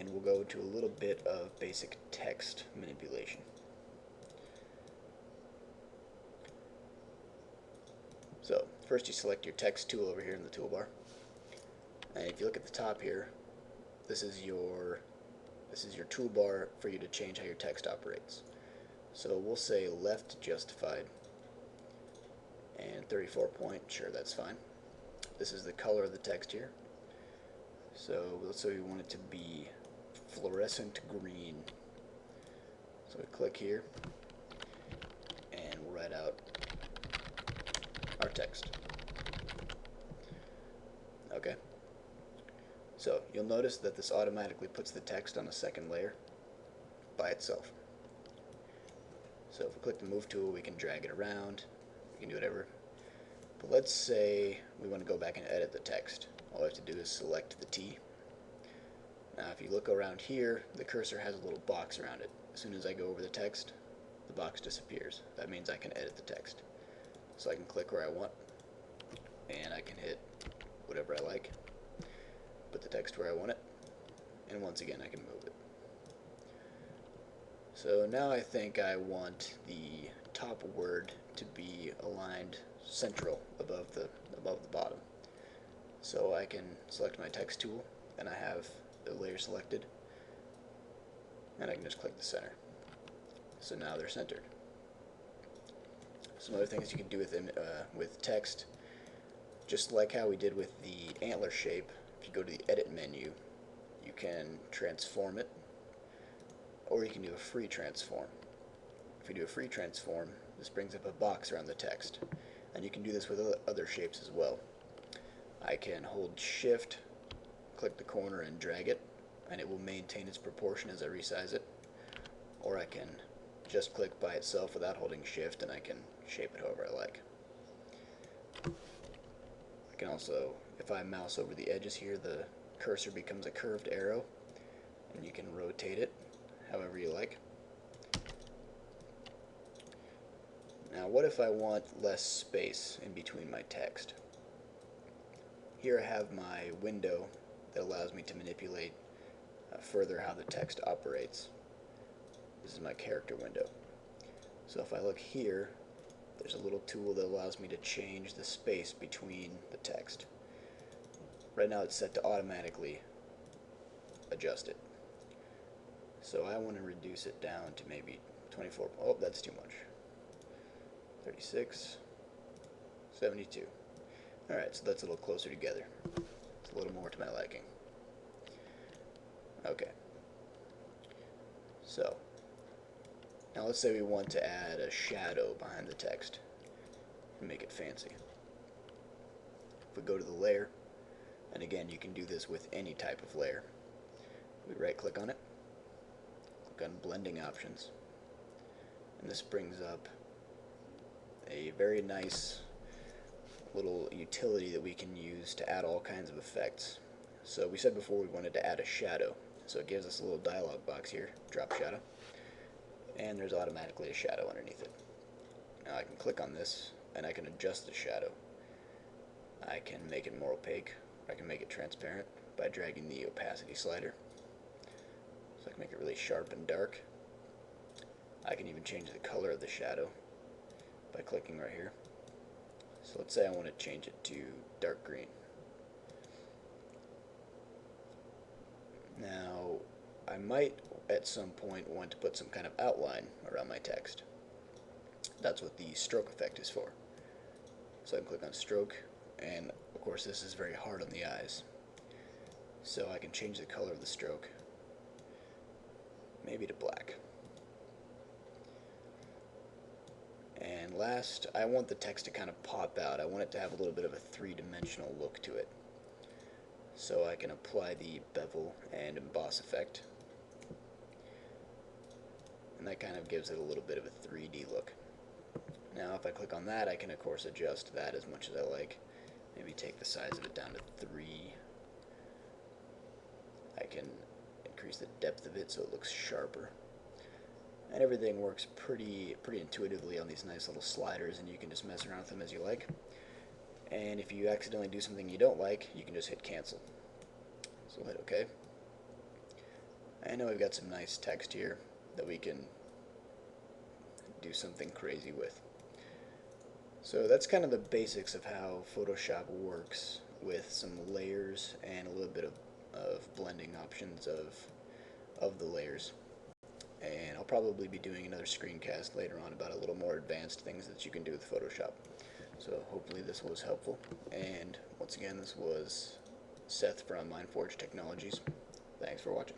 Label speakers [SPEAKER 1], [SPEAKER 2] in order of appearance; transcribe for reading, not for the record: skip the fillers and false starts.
[SPEAKER 1] and we'll go to a little bit of basic text manipulation. So first you select your text tool over here in the toolbar, and if you look at the top here, this is your toolbar for you to change how your text operates. So we'll say left justified and 34 point, sure, that's fine. This is the color of the text here. So let's say we want it to be fluorescent green. So we click here and we'll write out our text. Okay. So you'll notice that this automatically puts the text on a second layer by itself. So if we click the move tool, we can drag it around, we can do whatever. But let's say we want to go back and edit the text. All we have to do is select the T. Now if you look around here, the cursor has a little box around it. As soon as I go over the text, the box disappears. That means I can edit the text. So I can click where I want, and I can hit whatever I like, put the text where I want it, and once again I can move it. So now I think I want the top word to be aligned central above the bottom. So I can select my text tool, and I have the layer selected, and I can just click the center. So now they're centered. Some other things you can do with text, just like how we did with the antler shape. If you go to the edit menu, you can transform it, or you can do a free transform. If you do a free transform, this brings up a box around the text, and you can do this with other shapes as well. I can hold shift, click the corner and drag it, and it will maintain its proportion as I resize it, or I can just click by itself without holding shift, and I can shape it however I like. I can also, if I mouse over the edges here, the cursor becomes a curved arrow, and you can rotate it however you like. Now what if I want less space in between my text? Here I have my window that allows me to manipulate further how the text operates. This is my character window. So if I look here, there's a little tool that allows me to change the space between the text. Right now it's set to automatically adjust it. So I want to reduce it down to maybe 24. Oh, that's too much. 36, 72. Alright, so that's a little closer together. It's a little more to my liking. Okay. So, now let's say we want to add a shadow behind the text and make it fancy. If we go to the layer, and again you can do this with any type of layer, we right click on it, click on blending options, and this brings up a very nice little utility that we can use to add all kinds of effects. So we said before we wanted to add a shadow, so it gives us a little dialog box here, drop shadow, and there's automatically a shadow underneath it. Now I can click on this and I can adjust the shadow. I can make it more opaque, or I can make it transparent by dragging the opacity slider. So I can make it really sharp and dark. I can even change the color of the shadow by clicking right here. So let's say I want to change it to dark green. Now I might at some point want to put some kind of outline around my text. That's what the stroke effect is for. So I can click on stroke, and of course this is very hard on the eyes. So I can change the color of the stroke, maybe to black. And last, I want the text to kind of pop out. I want it to have a little bit of a three-dimensional look to it. So I can apply the bevel and emboss effect, and that kind of gives it a little bit of a 3D look. Now if I click on that, I can of course adjust that as much as I like. Maybe take the size of it down to 3. I can increase the depth of it so it looks sharper. And everything works pretty intuitively on these nice little sliders, and you can just mess around with them as you like. And if you accidentally do something you don't like, you can just hit cancel. So hit OK. I know we've got some nice text here that we can do something crazy with. So that's kind of the basics of how Photoshop works, with some layers and a little bit of blending options of the layers. And I'll probably be doing another screencast later on about a little more advanced things that you can do with Photoshop. So hopefully this was helpful. And once again, this was Seth from MindForge Technologies. Thanks for watching.